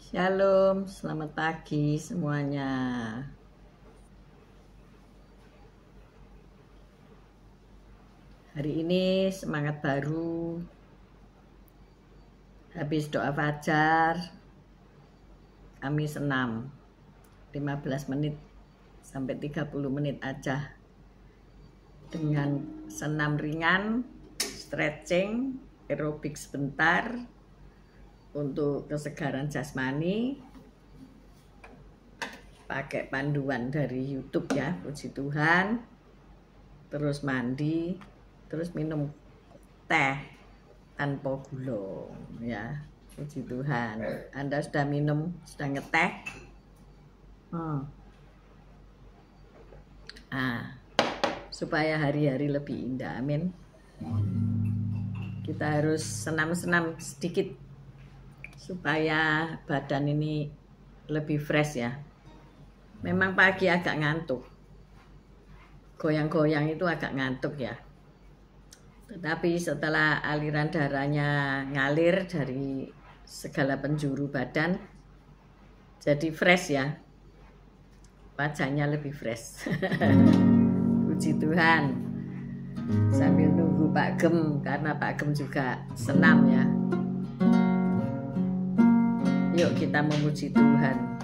Shalom, selamat pagi semuanya. Hari ini semangat baru. Habis doa fajar, kami senam 15 menit sampai 30 menit aja. Dengan senam ringan, stretching, aerobik sebentar untuk kesegaran jasmani. Pakai panduan dari YouTube ya, puji Tuhan. Terus mandi, terus minum teh tanpa gula ya, puji Tuhan. Anda sudah minum, sudah ngeteh? Supaya hari-hari lebih indah, amin. Kita harus senam-senam sedikit supaya badan ini lebih fresh ya. Memang pagi agak ngantuk, goyang-goyang itu agak ngantuk ya. Tetapi setelah aliran darahnya ngalir dari segala penjuru badan, jadi fresh ya, wajahnya lebih fresh. Puji Tuhan. Sambil nunggu Pak Gem, karena Pak Gem juga senam ya. Yuk kita memuji Tuhan.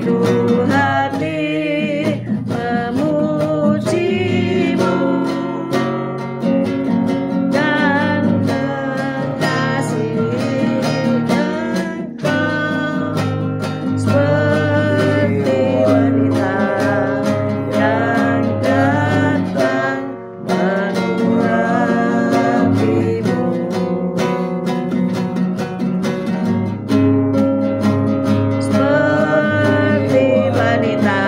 hatiku hadir memujimu dan mengasihi Engkau seperti wanita yang datang mengurapimu. Seperti wanita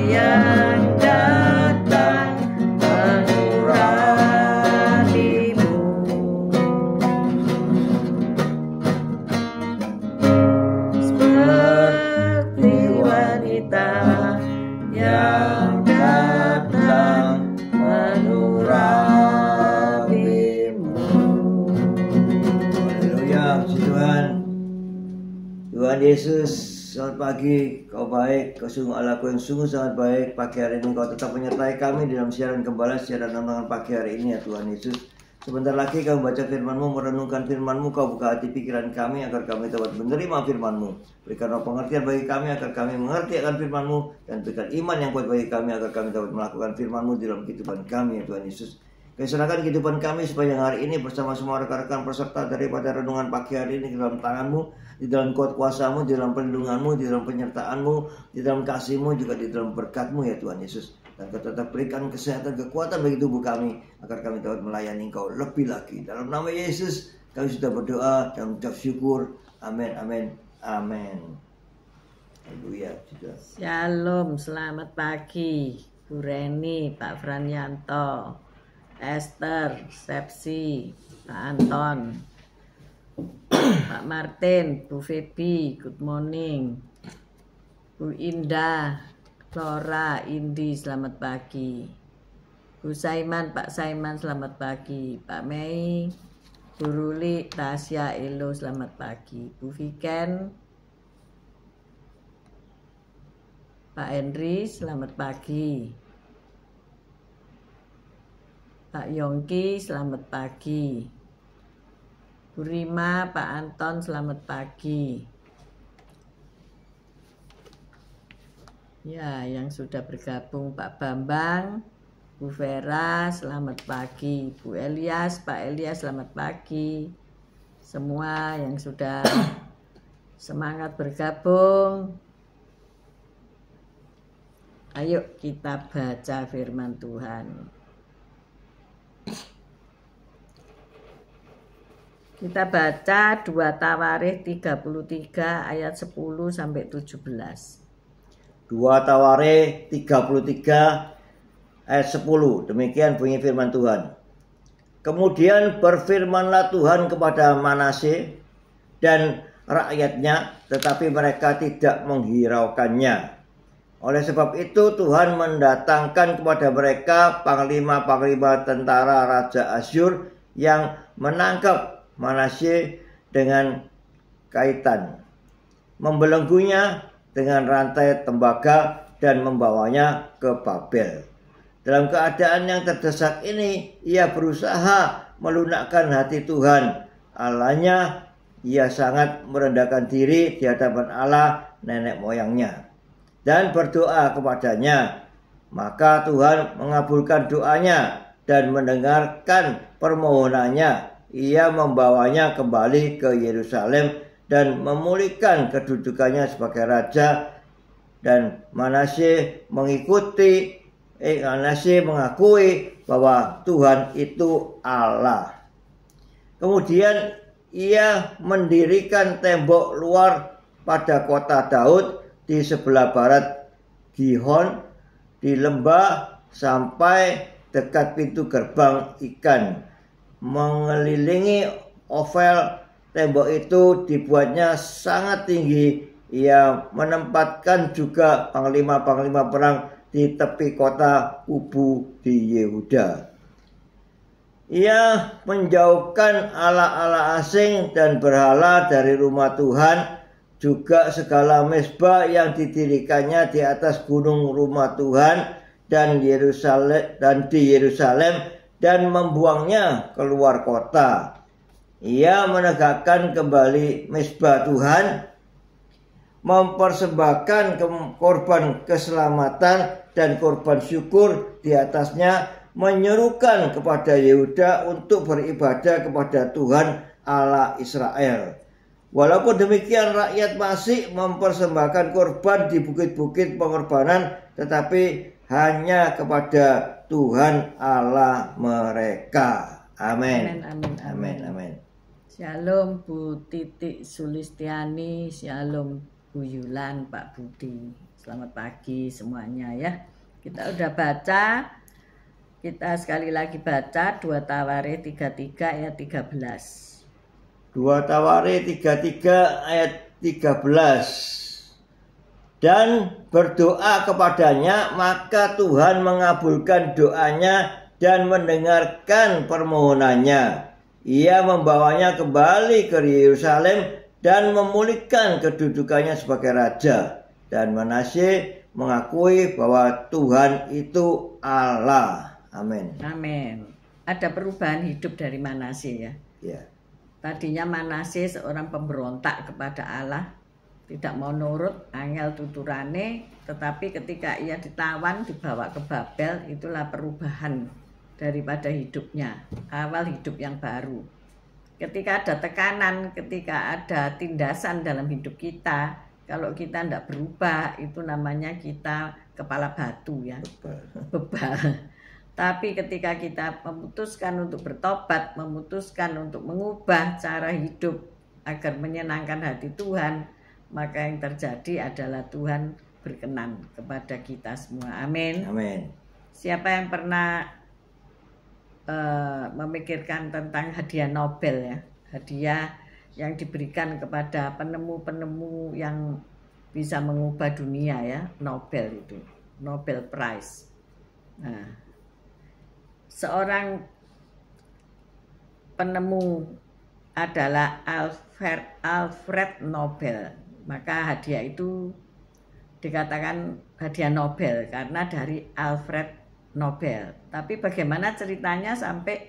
yang datang mengurapimu. Seperti wanita yang datang mengurapimu. Haleluya, puji Tuhan. Tuhan Yesus, selamat pagi. Kau baik, kau sungguh Allahku yang sungguh sangat baik. Pagi hari ini kau tetap menyertai kami dalam siaran gembala, siaran tantangan pagi hari ini ya Tuhan Yesus. Sebentar lagi kau baca firman-Mu, merenungkan firman-Mu, kau buka hati pikiran kami agar kami dapat menerima firman-Mu. Berikanlah pengertian bagi kami agar kami mengerti akan firman-Mu, dan berikan iman yang kuat bagi kami agar kami dapat melakukan firman-Mu di dalam kehidupan kami ya Tuhan Yesus. Kami serahkan kehidupan kami sepanjang hari ini bersama semua rekan-rekan peserta daripada renungan pagi hari ini ke dalam tangan-Mu, di dalam kuat kuasa-Mu, di dalam perlindungan-Mu, di dalam penyertaan-Mu, di dalam kasih-Mu, juga di dalam berkat-Mu ya Tuhan Yesus. Dan Kau tetap berikan kesehatan, kekuatan bagi tubuh kami agar kami dapat melayani Engkau lebih lagi. Dalam nama Yesus kami sudah berdoa dan mengucap syukur. Amin, amin, amin. Haleluya. Shalom, selamat pagi Bu Reni, Pak Franyanto, Esther, Sepsi, Pak Anton, Pak Martin, Bu Feby, good morning, Bu Indah, Flora, Indi, selamat pagi, Bu Saiman, Pak Saiman, selamat pagi, Pak Mei, Bu Ruli, Tasya, Elo, selamat pagi, Bu Viken, Pak Henry, selamat pagi, Pak Yongki, selamat pagi. Bu Rima, Pak Anton, selamat pagi. Ya, yang sudah bergabung Pak Bambang, Bu Vera, selamat pagi. Bu Elias, Pak Elias, selamat pagi. Semua yang sudah semangat bergabung. Ayo kita baca firman Tuhan. Kita baca 2 Tawarikh 33 ayat 10 sampai 17. 2 Tawarikh 33 ayat 10. Demikian bunyi firman Tuhan. Kemudian berfirmanlah Tuhan kepada Manasye dan rakyatnya, tetapi mereka tidak menghiraukannya. Oleh sebab itu Tuhan mendatangkan kepada mereka panglima-panglima tentara Raja Asyur yang menangkap Manasye dengan kaitan, membelenggunya dengan rantai tembaga dan membawanya ke Babel. Dalam keadaan yang terdesak ini, ia berusaha melunakkan hati Tuhan Allahnya. Ia sangat merendahkan diri di hadapan Allah nenek moyangnya dan berdoa kepadanya. Maka Tuhan mengabulkan doanya dan mendengarkan permohonannya. Ia membawanya kembali ke Yerusalem dan memulihkan kedudukannya sebagai raja. Dan Manasye mengakui bahwa Tuhan itu Allah. Kemudian ia mendirikan tembok luar pada kota Daud di sebelah barat Gihon, di lembah sampai dekat pintu gerbang ikan. Mengelilingi Ofel, tembok itu dibuatnya sangat tinggi. Ia menempatkan juga panglima-panglima perang di tepi kota kubu di Yehuda. Ia menjauhkan ala-ala asing dan berhala dari rumah Tuhan, juga segala mezbah yang didirikannya di atas gunung rumah Tuhan dan di Yerusalem, dan membuangnya keluar kota. Ia menegakkan kembali mezbah Tuhan, mempersembahkan korban keselamatan dan korban syukur di atasnya, menyerukan kepada Yehuda untuk beribadah kepada Tuhan Allah Israel. Walaupun demikian, rakyat masih mempersembahkan korban di bukit-bukit pengorbanan, tetapi hanya kepada Tuhan Allah mereka. Amin. Amin, amin, Amin, amin. Shalom Bu Titik Sulistiani, shalom Bu Yulan, Pak Budi. Selamat pagi semuanya ya. Kita udah baca, kita sekali lagi baca 2 Tawarikh 33 ayat 13. 2 Tawarikh 33 ayat 13. Dan berdoa kepadanya, maka Tuhan mengabulkan doanya dan mendengarkan permohonannya. Ia membawanya kembali ke Yerusalem dan memulihkan kedudukannya sebagai raja. Dan Manasye mengakui bahwa Tuhan itu Allah. Amin. Amin. Ada perubahan hidup dari Manasye ya. Ya. Tadinya Manasye seorang pemberontak kepada Allah, tidak mau nurut, angel tuturane, tetapi ketika ia ditawan, dibawa ke Babel, itulah perubahan daripada hidupnya, awal hidup yang baru. Ketika ada tekanan, ketika ada tindasan dalam hidup kita, kalau kita tidak berubah, itu namanya kita kepala batu ya, bebal. Tapi ketika kita memutuskan untuk bertobat, memutuskan untuk mengubah cara hidup agar menyenangkan hati Tuhan, maka yang terjadi adalah Tuhan berkenan kepada kita semua. Amin. Amin. Siapa yang pernah memikirkan tentang hadiah Nobel ya, hadiah yang diberikan kepada penemu-penemu yang bisa mengubah dunia ya, Nobel itu, Nobel Prize. Nah, seorang penemu adalah Alfred Nobel, maka hadiah itu dikatakan hadiah Nobel karena dari Alfred Nobel. Tapi bagaimana ceritanya sampai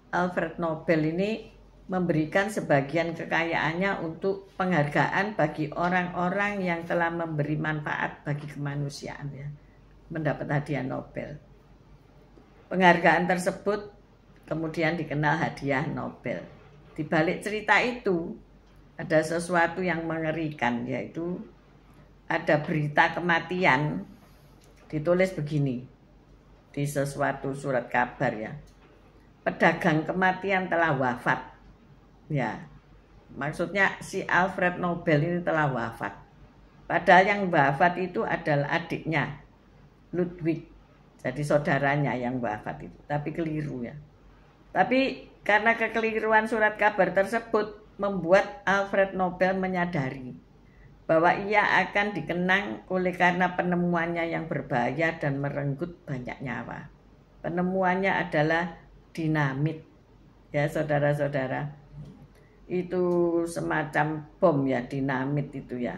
Alfred Nobel ini memberikan sebagian kekayaannya untuk penghargaan bagi orang-orang yang telah memberi manfaat bagi kemanusiaan ya, mendapat hadiah Nobel. Penghargaan tersebut kemudian dikenal hadiah Nobel. Di balik cerita itu ada sesuatu yang mengerikan, yaitu ada berita kematian ditulis begini di sesuatu surat kabar ya. Pedagang kematian telah wafat. Ya. Maksudnya si Alfred Nobel ini telah wafat. Padahal yang wafat itu adalah adiknya Ludwig. Jadi saudaranya yang wafat itu. Tapi keliru ya. Tapi karena kekeliruan surat kabar tersebut membuat Alfred Nobel menyadari bahwa ia akan dikenang oleh karena penemuannya yang berbahaya dan merenggut banyak nyawa. Penemuannya adalah dinamit. Ya saudara-saudara. Itu semacam bom ya, dinamit itu ya.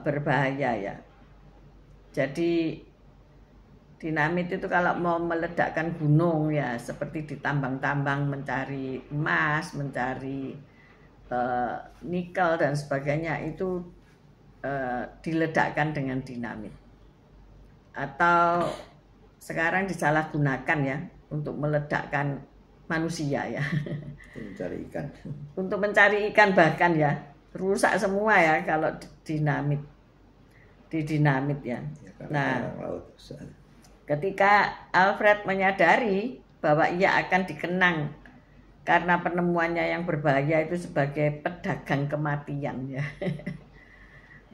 Berbahaya ya. Jadi dinamit itu kalau mau meledakkan gunung ya, seperti di tambang-tambang mencari emas, mencari nikel dan sebagainya, itu diledakkan dengan dinamit. Atau sekarang disalahgunakan ya untuk meledakkan manusia ya. Mencari ikan. Untuk mencari ikan bahkan ya, rusak semua ya kalau dinamit. Di dinamit ya. Nah, ketika Alfred menyadari bahwa ia akan dikenang karena penemuannya yang berbahaya itu sebagai pedagang kematian ya.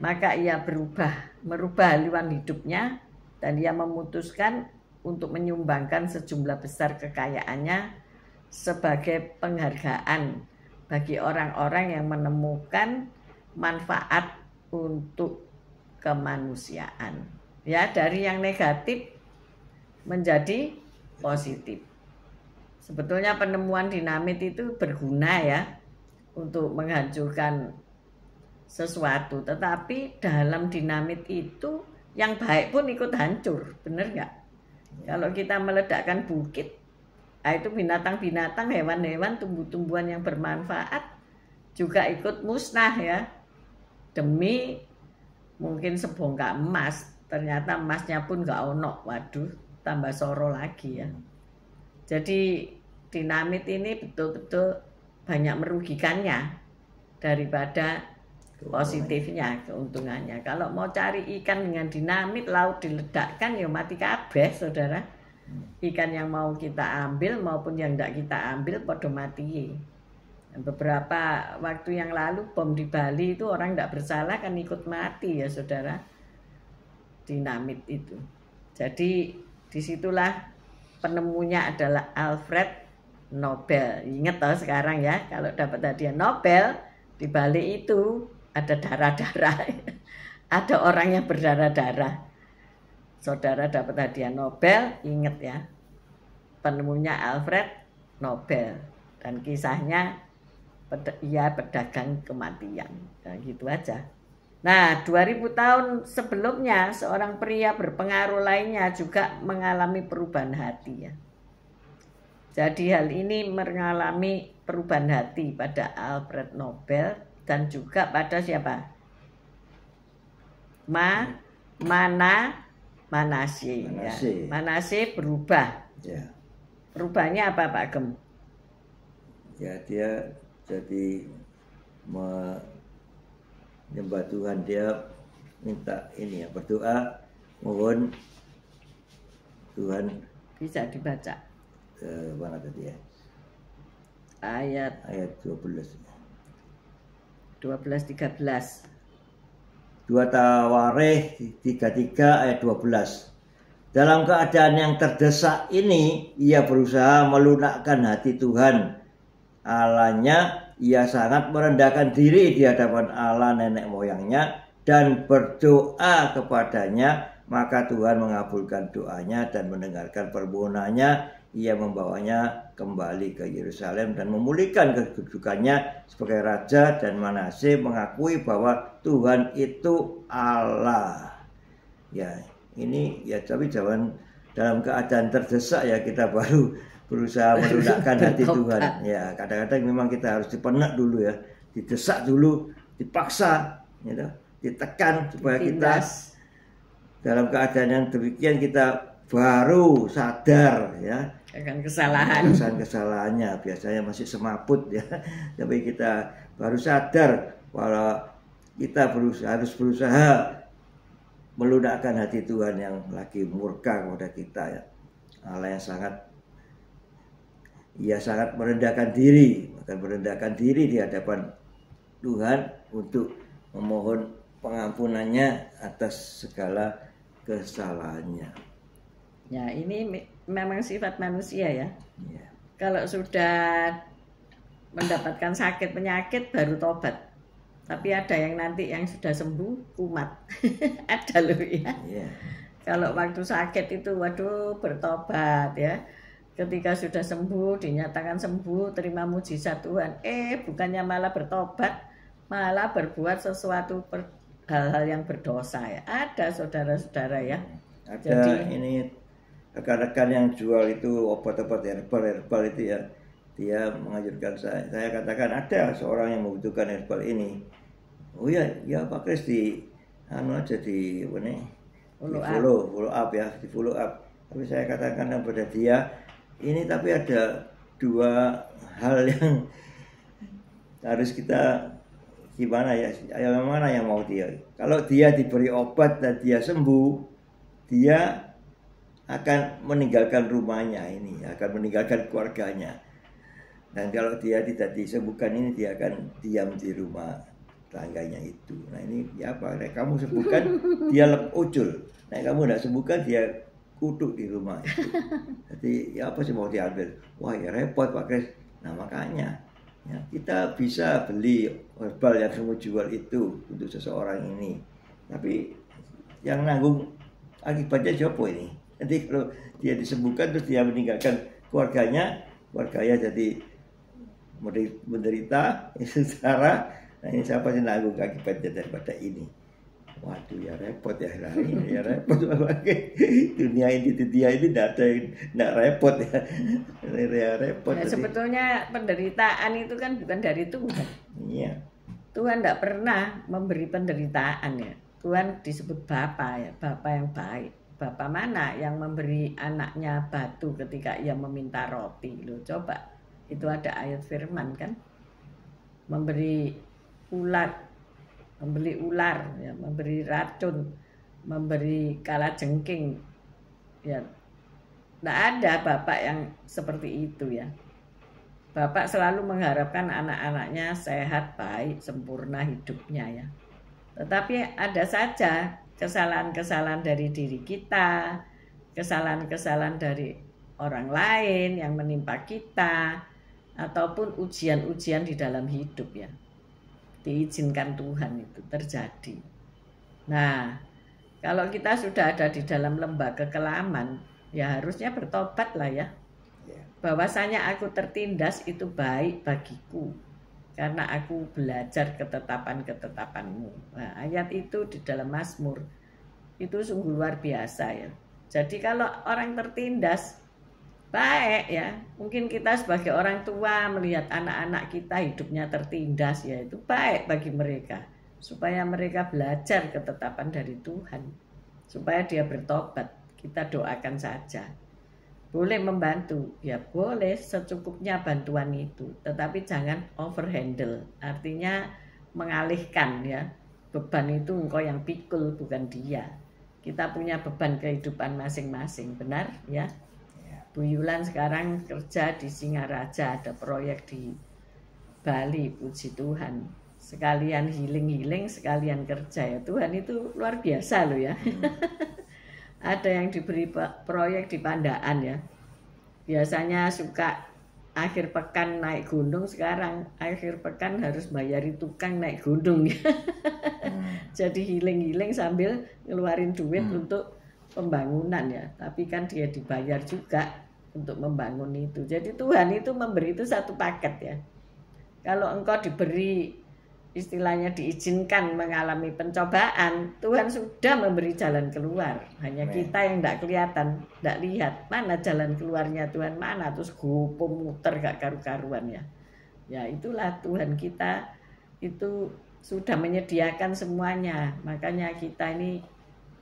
Maka ia merubah haluan hidupnya, dan ia memutuskan untuk menyumbangkan sejumlah besar kekayaannya sebagai penghargaan bagi orang-orang yang menemukan manfaat untuk kemanusiaan. Ya, dari yang negatif menjadi positif. Sebetulnya penemuan dinamit itu berguna ya untuk menghancurkan sesuatu, tetapi dalam dinamit itu yang baik pun ikut hancur, bener nggak? Kalau kita meledakkan bukit, itu binatang-binatang, hewan-hewan, tumbuh-tumbuhan yang bermanfaat juga ikut musnah ya. demi mungkin sebongkah emas. Ternyata emasnya pun nggak ono. Waduh, tambah soro lagi ya. Jadi dinamit ini betul-betul banyak merugikannya daripada positifnya, keuntungannya. Kalau mau cari ikan dengan dinamit, laut diledakkan, ya mati kabeh, saudara. Ikan yang mau kita ambil maupun yang tidak kita ambil, podo mati. Beberapa waktu yang lalu bom di Bali itu orang tidak bersalah kan ikut mati ya, saudara. Dinamit itu. Jadi disitulah penemunya adalah Alfred Nobel. Ingat toh sekarang ya, kalau dapat hadiah Nobel, di balik itu ada darah-darah. Ada orang yang berdarah-darah. Saudara dapat hadiah Nobel, ingat ya. Penemunya Alfred Nobel. Dan kisahnya ia pedagang kematian. Nah, gitu aja. Nah, 2000 tahun sebelumnya seorang pria berpengaruh lainnya juga mengalami perubahan hati ya. Jadi hal ini mengalami perubahan hati pada Alfred Nobel dan juga pada siapa? Manasseh. Ya. Manasseh berubah. Ya. Perubahannya apa Pak Gem? Ya, dia jadi menyembah Tuhan, dia minta ini ya, berdoa mohon Tuhan. Bisa dibaca Mana tadi ya? Ayat 12-13. 2 Tawarikh 33 ayat 12. Dalam keadaan yang terdesak ini, ia berusaha melunakkan hati Tuhan Allahnya. Ia sangat merendahkan diri di hadapan Allah nenek moyangnya dan berdoa kepadanya. Maka Tuhan mengabulkan doanya dan mendengarkan permohonannya. Ia membawanya kembali ke Yerusalem dan memulihkan kedudukannya sebagai raja, dan Manasseh mengakui bahwa Tuhan itu Allah. Ya, ini ya, tapi jangan dalam keadaan terdesak ya kita baru berusaha melunakkan hati Tuhan. Ya, kadang-kadang memang kita harus dipenek dulu ya, didesak dulu, dipaksa, gitu, ditekan supaya kita dalam keadaan yang demikian kita baru sadar ya akan kesalahannya. Biasanya masih semaput ya, tapi kita baru sadar bahwa kita harus berusaha melunakkan hati Tuhan yang lagi murka kepada kita ya. Allah yang sangat merendahkan diri, akan merendahkan diri di hadapan Tuhan untuk memohon pengampunannya atas segala kesalahannya. Ya, ini memang sifat manusia ya. Ya. Kalau sudah mendapatkan sakit penyakit baru tobat. Tapi ada yang nanti yang sudah sembuh kumat. Ada loh ya. Ya. Kalau waktu sakit itu waduh bertobat ya. Ketika sudah sembuh, dinyatakan sembuh, terima mujizat Tuhan. Bukannya malah bertobat, malah berbuat sesuatu hal-hal yang berdosa ya. Ada saudara-saudara ya. Ada. Jadi ini rekan-rekan yang jual itu obat-obat herbal itu ya, dia mengajarkan saya katakan ada seorang yang membutuhkan herbal ini. Oh ya Pak Kris aja di follow up ya, di follow up. Tapi saya katakan kepada dia ini, tapi ada dua hal yang harus kita gimana ya, yang mana yang mau dia. Kalau dia diberi obat dan dia sembuh, dia akan meninggalkan rumahnya ini, akan meninggalkan keluarganya. Dan kalau dia tidak disembuhkan ini, dia akan diam di rumah tangganya itu. Nah ini ya apa? Nah, kamu sembuhkan, dia ucul. Nah kamu tidak sembuhkan, dia kutuk di rumah itu. Jadi ya apa sih mau diambil? Wah ya repot Pak Kris. Nah makanya ya, kita bisa beli herbal yang kamu jual itu untuk seseorang ini. Tapi yang nanggung akibatnya siapa ini? Nanti kalau dia disembuhkan terus dia meninggalkan keluarganya jadi menderita, secara. Nah ini siapa yang nanggung akibatnya daripada ini? Waduh ya repot ya, ini ya repot. Dunia ini tidak ada yang tidak repot ya. Ya repot. Nah, sebetulnya penderitaan itu kan bukan dari Tuhan. Iya. Tuhan tidak pernah memberi penderitaan ya. Tuhan disebut Bapa ya, Bapa yang baik. Bapa mana yang memberi anaknya batu ketika ia meminta roti? Loh, coba, itu ada ayat firman kan? Memberi ular, ya, memberi racun, memberi kalajengking. Ya, tidak ada Bapak yang seperti itu ya. Bapak selalu mengharapkan anak-anaknya sehat, baik, sempurna hidupnya ya. Tetapi ada saja kesalahan-kesalahan dari diri kita, kesalahan-kesalahan dari orang lain yang menimpa kita, ataupun ujian-ujian di dalam hidup ya. Diizinkan Tuhan itu terjadi. Nah, kalau kita sudah ada di dalam lembah kekelaman, ya harusnya bertobat lah ya. Bahwasanya aku tertindas itu baik bagiku, karena aku belajar ketetapan-ketetapanmu. Nah, ayat itu di dalam Mazmur itu sungguh luar biasa ya. Jadi kalau orang tertindas baik ya, mungkin kita sebagai orang tua melihat anak-anak kita hidupnya tertindas ya, itu baik bagi mereka, supaya mereka belajar ketetapan dari Tuhan, supaya dia bertobat. Kita doakan saja. Boleh membantu, ya boleh secukupnya bantuan itu, tetapi jangan overhandle, artinya mengalihkan ya. Beban itu engkau yang pikul, bukan dia. Kita punya beban kehidupan masing-masing, benar ya. Bu Yulan sekarang kerja di Singaraja, ada proyek di Bali, puji Tuhan. Sekalian healing, sekalian kerja ya. Tuhan itu luar biasa loh ya. Ada yang diberi proyek di Pandaan ya. Biasanya suka akhir pekan naik gunung, sekarang akhir pekan harus bayari tukang naik gunung ya. Jadi healing sambil ngeluarin duit untuk pembangunan ya. Tapi kan dia dibayar juga untuk membangun itu. Jadi Tuhan itu memberi itu satu paket ya. Kalau engkau diberi, istilahnya diizinkan mengalami pencobaan, Tuhan sudah memberi jalan keluar. Hanya kita yang tidak kelihatan, tidak lihat mana jalan keluarnya Tuhan, mana, terus gopo muter gak karu-karuan ya. Ya itulah Tuhan kita itu sudah menyediakan semuanya. Makanya kita ini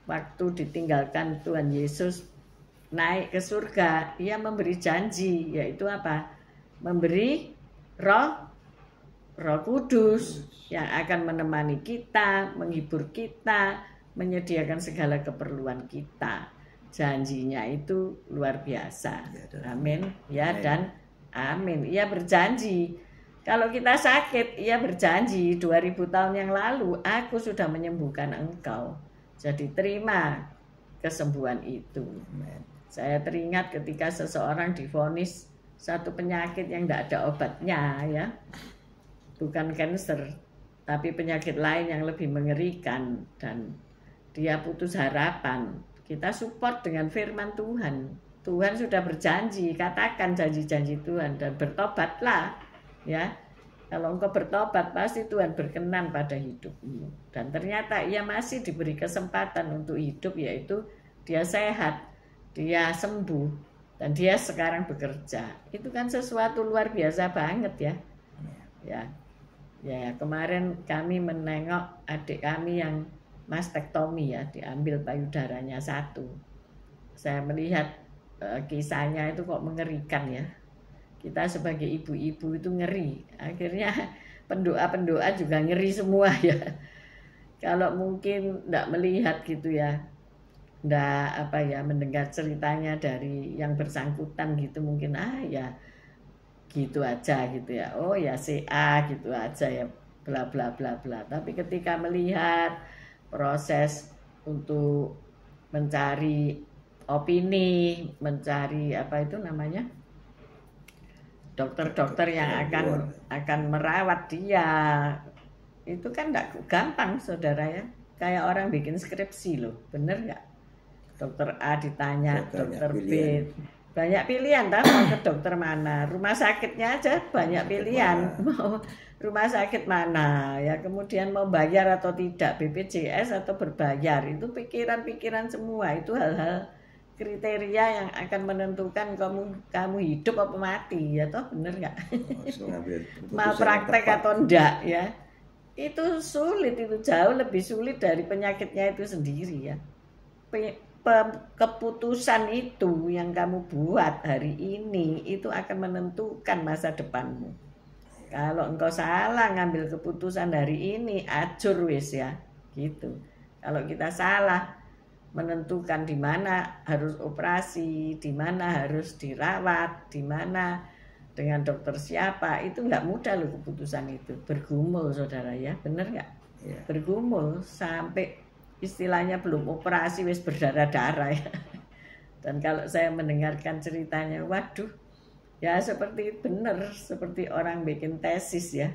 waktu ditinggalkan Tuhan Yesus naik ke surga, Ia memberi janji, yaitu apa? Memberi Roh Kudus yang akan menemani kita, menghibur kita, menyediakan segala keperluan kita. Janjinya itu luar biasa. Amin. Ya dan amin. Ia berjanji. Kalau kita sakit, Ia berjanji 2000 tahun yang lalu, aku sudah menyembuhkan engkau. Jadi terima kesembuhan itu. Saya teringat ketika seseorang divonis satu penyakit yang tidak ada obatnya ya. Bukan kanker, tapi penyakit lain yang lebih mengerikan, dan dia putus harapan. Kita support dengan firman Tuhan. Tuhan sudah berjanji, katakan janji-janji Tuhan dan bertobatlah ya. Kalau engkau bertobat, pasti Tuhan berkenan pada hidupmu. Dan ternyata ia masih diberi kesempatan untuk hidup, yaitu dia sehat, dia sembuh, dan dia sekarang bekerja. Itu kan sesuatu luar biasa banget ya. Ya, kemarin kami menengok adik kami yang mastektomi ya, diambil payudaranya 1. Saya melihat kisahnya itu kok mengerikan ya. Kita sebagai ibu-ibu itu ngeri. Akhirnya pendoa-pendoa juga ngeri semua ya. Kalau mungkin tidak melihat gitu ya, tidak mendengar ceritanya dari yang bersangkutan gitu, mungkin ya gitu aja gitu ya, oh ya CA gitu aja ya, bla bla bla bla. Tapi ketika melihat proses untuk mencari opini, mencari dokter-dokter yang akan merawat dia, itu kan enggak gampang saudara ya. Kayak orang bikin skripsi loh, bener nggak? Dokter A ditanya, dokter B, banyak pilihan, tahu mau ke dokter mana, rumah sakitnya aja banyak pilihan, mau rumah sakit mana ya, kemudian mau bayar atau tidak, BPJS atau berbayar, itu pikiran-pikiran semua, itu hal-hal kriteria yang akan menentukan kamu hidup apa mati ya, toh bener nggak? Mau praktek atau enggak ya. itu sulit, itu jauh lebih sulit dari penyakitnya itu sendiri ya. Keputusan itu yang kamu buat hari ini itu akan menentukan masa depanmu. Kalau engkau salah ngambil keputusan hari ini, acur wis ya, gitu. Kalau kita salah menentukan di mana harus operasi, di mana harus dirawat, di mana dengan dokter siapa, itu nggak mudah loh keputusan itu. Bergumul saudara ya, bener nggak? Ya. Bergumul sampai istilahnya belum operasi wis berdarah-darah ya. Dan kalau saya mendengarkan ceritanya, waduh, ya seperti bener, seperti orang bikin tesis ya.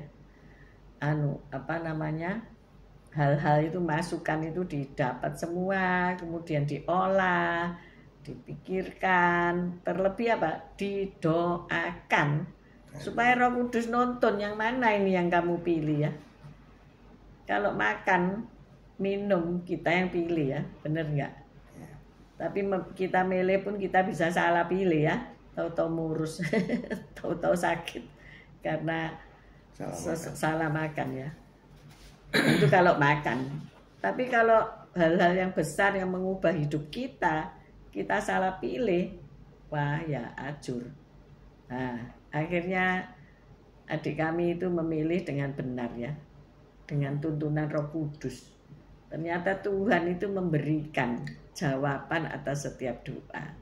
Hal-hal itu, masukan itu didapat semua, kemudian diolah, dipikirkan, terlebih apa? Didoakan supaya Roh Kudus nonton yang mana ini yang kamu pilih ya. Kalau makan, minum kita yang pilih ya, bener nggak? Ya. Tapi kita milih pun kita bisa salah pilih ya, tahu-tahu murus, tahu-tahu sakit karena salah makan ya. Itu kalau makan. Tapi kalau hal-hal yang besar yang mengubah hidup kita salah pilih, wah ya acur. Nah, akhirnya adik kami itu memilih dengan benar ya, dengan tuntunan Roh Kudus. Ternyata Tuhan itu memberikan jawaban atas setiap doa.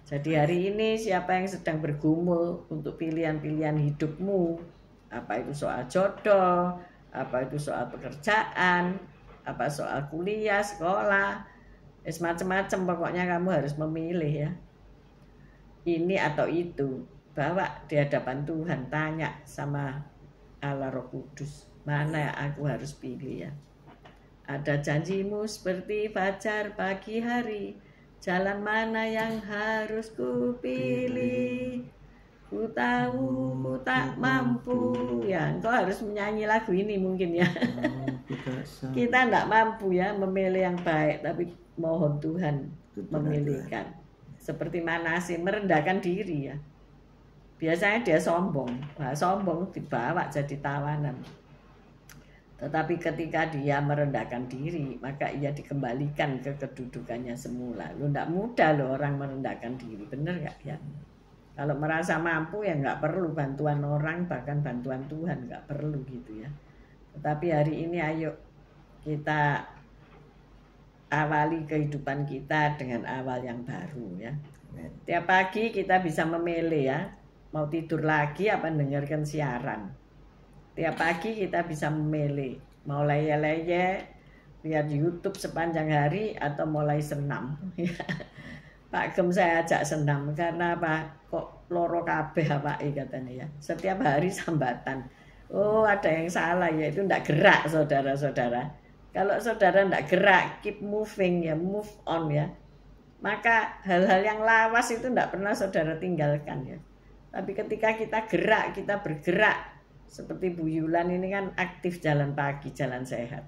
Jadi hari ini siapa yang sedang bergumul untuk pilihan-pilihan hidupmu, apa itu soal jodoh, apa itu soal pekerjaan, apa soal kuliah, sekolah, macam-macam, pokoknya kamu harus memilih ya. Ini atau itu, bawa di hadapan Tuhan, tanya sama Allah Roh Kudus, mana yang aku harus pilih ya. Ada janjimu seperti fajar pagi hari, jalan mana yang harus ku pilih. Ku tahu ku tak mampu. Ya, engkau harus menyanyi lagu ini mungkin ya. Kita tidak mampu ya memilih yang baik, tapi mohon Tuhan memilihkan. Seperti Manasye merendahkan diri ya. Biasanya dia sombong, sombong dibawa jadi tawanan. Tetapi ketika dia merendahkan diri, maka ia dikembalikan ke kedudukannya semula. Lu tidak mudah loh orang merendahkan diri, bener nggak ya? Kalau merasa mampu ya nggak perlu bantuan orang, bahkan bantuan Tuhan nggak perlu gitu ya. Tetapi hari ini ayo kita awali kehidupan kita dengan awal yang baru ya. Tiap pagi kita bisa memilih ya, mau tidur lagi apa dengarkan siaran. Tiap pagi kita bisa memilih mau leye-leye lihat YouTube sepanjang hari atau mulai senam. Pak Gem saya ajak senam karena apa? Kok loro kabeh apake katanya ya. Setiap hari sambatan. Oh, ada yang salah ya, itu enggak gerak saudara-saudara. Kalau saudara enggak gerak, keep moving ya, move on ya. Maka hal-hal yang lawas itu enggak pernah saudara tinggalkan ya. Tapi ketika kita gerak, kita bergerak. Seperti Bu Yulan ini kan aktif jalan pagi, jalan sehat.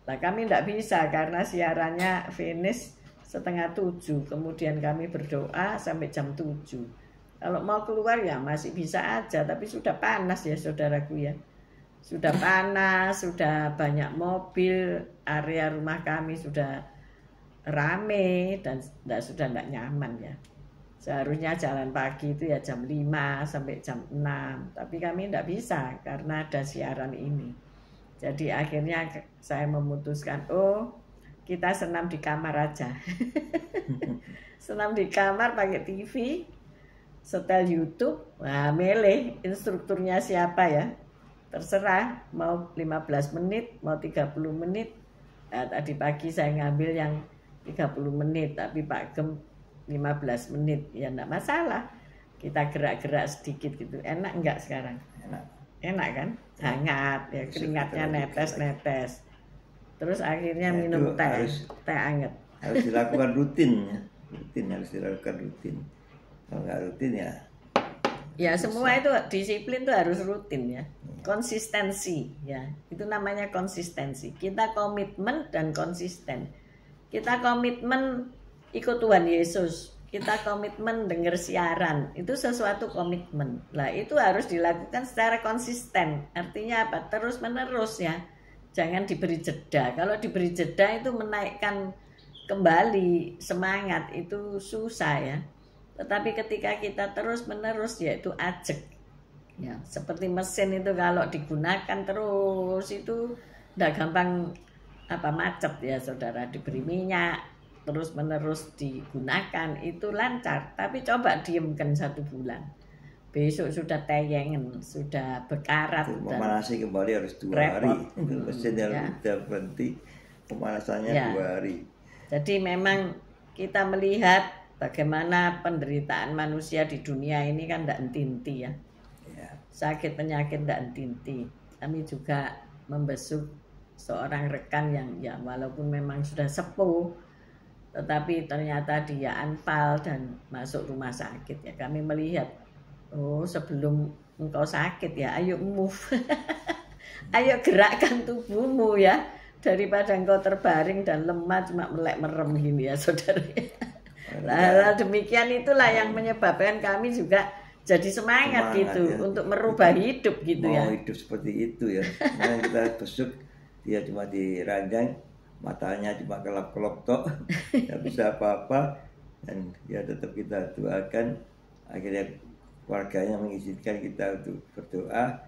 Nah kami tidak bisa karena siarannya finish 6:30. Kemudian kami berdoa sampai jam 7. Kalau mau keluar ya masih bisa aja, tapi sudah panas ya saudaraku ya. Sudah panas, sudah banyak mobil, area rumah kami sudah rame dan sudah tidak nyaman ya. Seharusnya jalan pagi itu ya jam 5 sampai jam 6. Tapi kami tidak bisa karena ada siaran ini. Jadi akhirnya saya memutuskan, oh kita senam di kamar aja. Senam di kamar pakai TV, setel YouTube, nah milih instrukturnya siapa ya. Terserah mau 15 menit, mau 30 menit. Nah, tadi pagi saya ngambil yang 30 menit, tapi Pak Gem 15 menit, ya enggak masalah. Kita gerak-gerak sedikit gitu. Enak enggak sekarang? Enak kan? Hangat ya, keringatnya netes-netes. Terus akhirnya ya, minum teh hangat. Harus dilakukan rutin ya. Harus dilakukan rutin. Kalau enggak rutin ya. Ya semua itu disiplin tuh harus rutin ya. Konsistensi ya. Itu namanya konsistensi. Kita komitmen dan konsisten. Kita komitmen ikut Tuhan Yesus, kita komitmen dengar siaran, itu sesuatu komitmen. Lah itu harus dilakukan secara konsisten. Artinya apa? Terus menerus ya. jangan diberi jeda. Kalau diberi jeda itu menaikkan kembali semangat itu susah ya. Tetapi ketika kita terus menerus yaitu ajek ya, seperti mesin itu kalau digunakan terus itu tidak gampang macet ya saudara. Diberi minyak terus menerus digunakan itu lancar. Tapi coba diemkan 1 bulan, besok sudah teyengen, sudah bekarat. Memanasi kembali harus 2 hari. Mesin yang sudah berhenti pemanasannya ya. 2 hari. Jadi memang kita melihat bagaimana penderitaan manusia di dunia ini kan tidak henti-henti ya. Sakit penyakit tidak henti-henti. Kami juga membesuk seorang rekan yang ya walaupun memang sudah sepuh, tetapi ternyata dia anfal dan masuk rumah sakit ya. Kami melihat, oh sebelum engkau sakit ya, ayo move, ayo gerakkan tubuhmu ya, daripada engkau terbaring dan lemah cuma melek merem gini ya saudara. Nah, demikian itulah yang menyebabkan kami juga jadi semangat gitu ya, untuk merubah hidup gitu ya. Mau hidup seperti itu ya. Nah, kita besuk dia cuma diranjang, matanya cuma kelap-kelop tok, tidak bisa apa-apa, dan ya tetap kita doakan. Akhirnya keluarganya mengizinkan kita untuk berdoa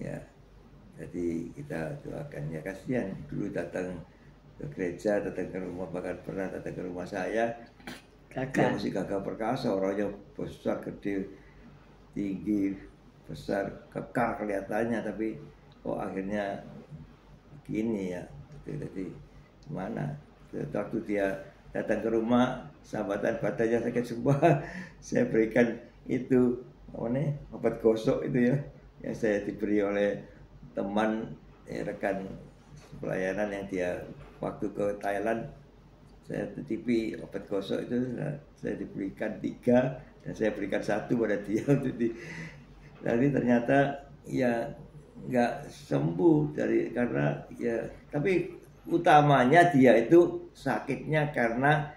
ya. Jadi kita doakan ya, kasihan dulu datang ke gereja, datang ke rumah, bahkan pernah datang ke rumah saya. Dia masih gagah perkasa, orangnya besar, gede, tinggi, besar, kekar kelihatannya, tapi akhirnya begini ya. Jadi mana? Waktu dia datang ke rumah, sahabatan badannya sakit semua, saya berikan itu obat gosok itu ya, yang saya diberi oleh teman rekan pelayanan yang dia waktu ke Thailand. Saya titipi obat gosok itu, saya diberikan 3 dan saya berikan 1 pada dia untuk tapi ternyata ya nggak sembuh karena ya, tapi utamanya dia itu sakitnya karena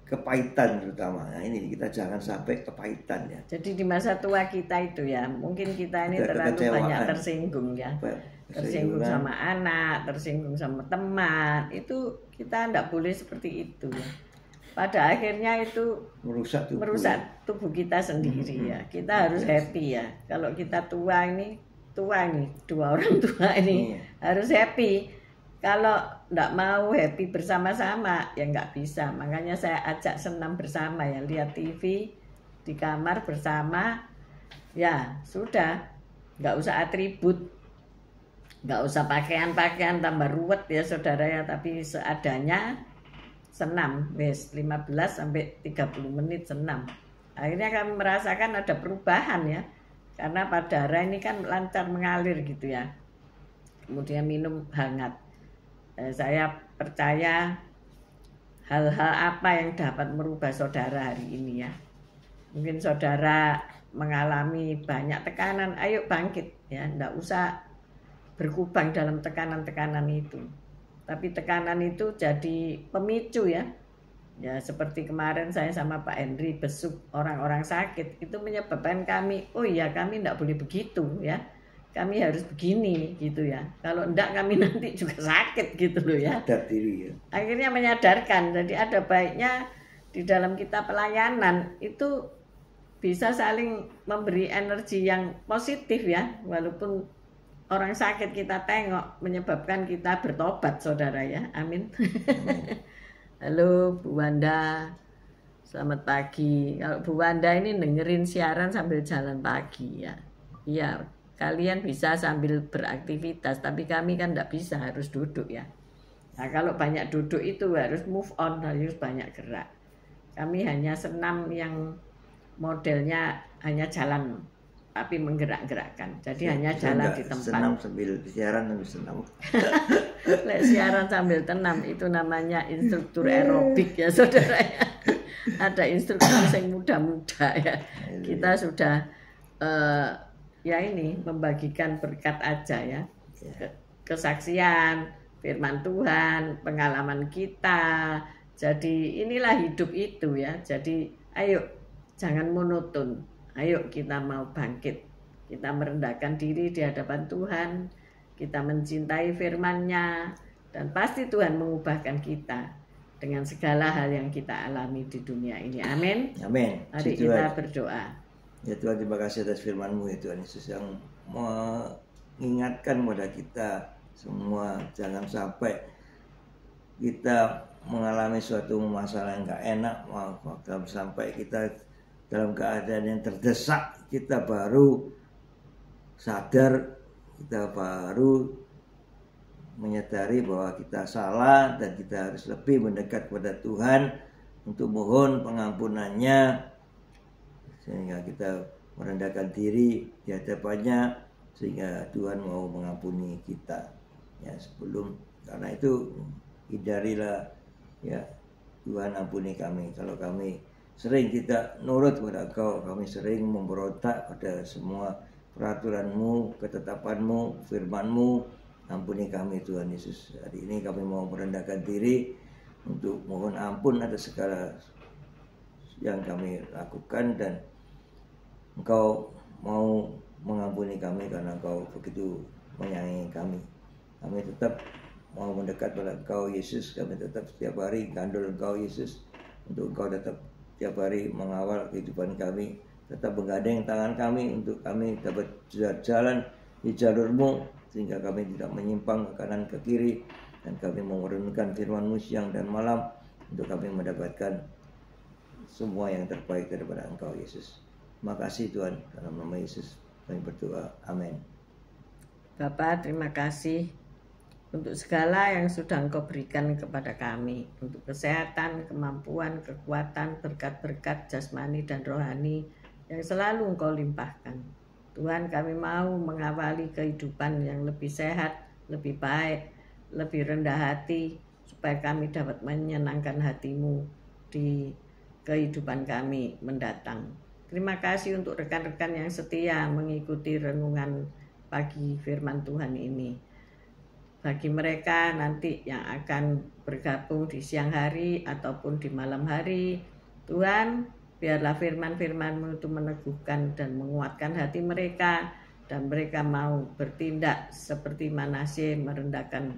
kepahitan terutama. Nah, ini kita jangan sampai kepahitan ya. Jadi di masa tua kita itu ya, mungkin kita ini terlalu banyak tersinggung ya. Tersinggung sama anak, tersinggung sama teman, itu kita tidak boleh seperti itu ya. Pada akhirnya itu merusak tubuh kita sendiri ya. Kita harus happy ya. Kalau kita tua ini 2 orang tua ini harus happy. Kalau tidak mau happy bersama-sama ya nggak bisa. Makanya saya ajak senam bersama ya, lihat TV di kamar bersama ya sudah, nggak usah atribut, nggak usah pakaian-pakaian tambah ruwet ya saudara ya, tapi seadanya senam, wes 15 sampai 30 menit senam. Akhirnya kami merasakan ada perubahan ya, karena darah ini kan lancar mengalir gitu ya. Kemudian minum hangat. Saya percaya hal-hal apa yang dapat merubah saudara hari ini ya. Mungkin saudara mengalami banyak tekanan, ayo bangkit ya, enggak usah berkubang dalam tekanan-tekanan itu. Tapi tekanan itu jadi pemicu ya. Ya seperti kemarin saya sama Pak Henry besuk orang-orang sakit, itu menyebabkan kami, oh iya kami enggak boleh begitu ya. Kami harus begini gitu ya. Kalau enggak kami nanti juga sakit gitu loh ya. Sadar diri ya. Akhirnya menyadarkan. Jadi ada baiknya di dalam kita pelayanan itu bisa saling memberi energi yang positif ya. Walaupun orang sakit kita tengok menyebabkan kita bertobat saudara ya. Amin. Halo Bu Wanda. Selamat pagi. Kalau Bu Wanda ini dengerin siaran sambil jalan pagi ya. Iya. Kalian bisa sambil beraktivitas, tapi kami kan tidak bisa, harus duduk ya. Nah kalau banyak duduk itu harus move on, harus banyak gerak. Kami hanya senam yang modelnya hanya jalan, tapi menggerak-gerakkan. Jadi hanya jalan di tempat. Senam sambil siaran sambil senam. Siaran sambil tenam itu namanya instruktur aerobik ya saudara ya. Ada instruktur yang muda-muda ya. Kita sudah ya ini membagikan berkat aja ya, kesaksian, firman Tuhan, pengalaman kita. Jadi inilah hidup itu ya. Jadi ayo jangan monoton. Ayo kita mau bangkit. Kita merendahkan diri di hadapan Tuhan. kita mencintai firman-Nya, dan pasti Tuhan mengubahkan kita dengan segala hal yang kita alami di dunia ini. Amin. Amin. Mari kita berdoa. Ya Tuhan, terima kasih atas firman-Mu ya Tuhan Yesus, yang mengingatkan kepada kita semua, jangan sampai kita mengalami suatu masalah yang gak enak, sampai kita dalam keadaan yang terdesak, kita baru sadar, kita baru menyadari bahwa kita salah dan kita harus lebih mendekat kepada Tuhan untuk mohon pengampunannya, sehingga kita merendahkan diri di hadapannya, sehingga Tuhan mau mengampuni kita. Ya, karena itu hindarilah, ya Tuhan, ampuni kami kalau kami sering tidak nurut kepada Engkau, kami sering memberontak pada semua peraturan-Mu, ketetapan-Mu, firman-Mu. Ampuni kami Tuhan Yesus. Hari ini kami mau merendahkan diri untuk mohon ampun atas segala yang kami lakukan, dan Engkau mau mengampuni kami karena Engkau begitu menyayangi kami. Kami tetap mau mendekat pada Engkau Yesus, kami tetap setiap hari gandul Engkau Yesus, untuk Engkau tetap setiap hari mengawal kehidupan kami, tetap menggandeng tangan kami untuk kami dapat jalan di jalur-Mu, sehingga kami tidak menyimpang ke kanan ke kiri, dan kami mau merenungkan firman-Mu siang dan malam untuk kami mendapatkan semua yang terbaik daripada Engkau Yesus. Terima kasih Tuhan, dalam nama Yesus kami berdoa, amin. Bapa, terima kasih untuk segala yang sudah Engkau berikan kepada kami, untuk kesehatan, kemampuan, kekuatan, berkat-berkat jasmani dan rohani yang selalu Engkau limpahkan. Tuhan, kami mau mengawali kehidupan yang lebih sehat, lebih baik, lebih rendah hati, supaya kami dapat menyenangkan hati-Mu di kehidupan kami mendatang. Terima kasih untuk rekan-rekan yang setia mengikuti renungan pagi firman Tuhan ini. Bagi mereka nanti yang akan bergabung di siang hari ataupun di malam hari, Tuhan, biarlah firman-firman-Mu itu meneguhkan dan menguatkan hati mereka, dan mereka mau bertindak seperti Manasye, merendahkan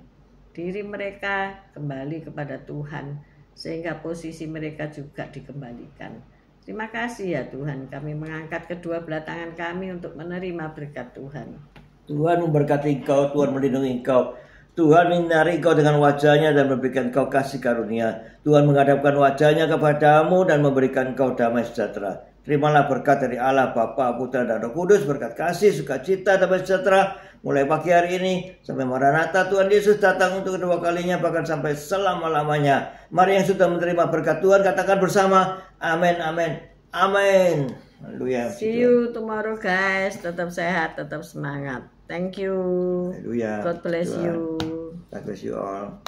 diri mereka kembali kepada Tuhan, sehingga posisi mereka juga dikembalikan. Terima kasih ya Tuhan, kami mengangkat kedua belah tangan kami untuk menerima berkat Tuhan. Tuhan memberkati Engkau, Tuhan melindungi Engkau. Tuhan menyinari Engkau dengan wajah-Nya dan memberikan Engkau kasih karunia. Tuhan menghadapkan wajah-Nya kepadamu dan memberikan Engkau damai sejahtera. Terimalah berkat dari Allah, Bapa, Putra, dan Roh Kudus, berkat kasih, sukacita, damai sejahtera, mulai pagi hari ini sampai Maranatha Tuhan Yesus datang untuk kedua kalinya, bahkan sampai selama-lamanya. Mari yang sudah menerima berkat Tuhan, katakan bersama, amin, amin, amin. Haleluya. See you tomorrow guys, tetap sehat, tetap semangat. Thank you. Haleluya. God bless Tuhan. you. God bless you all.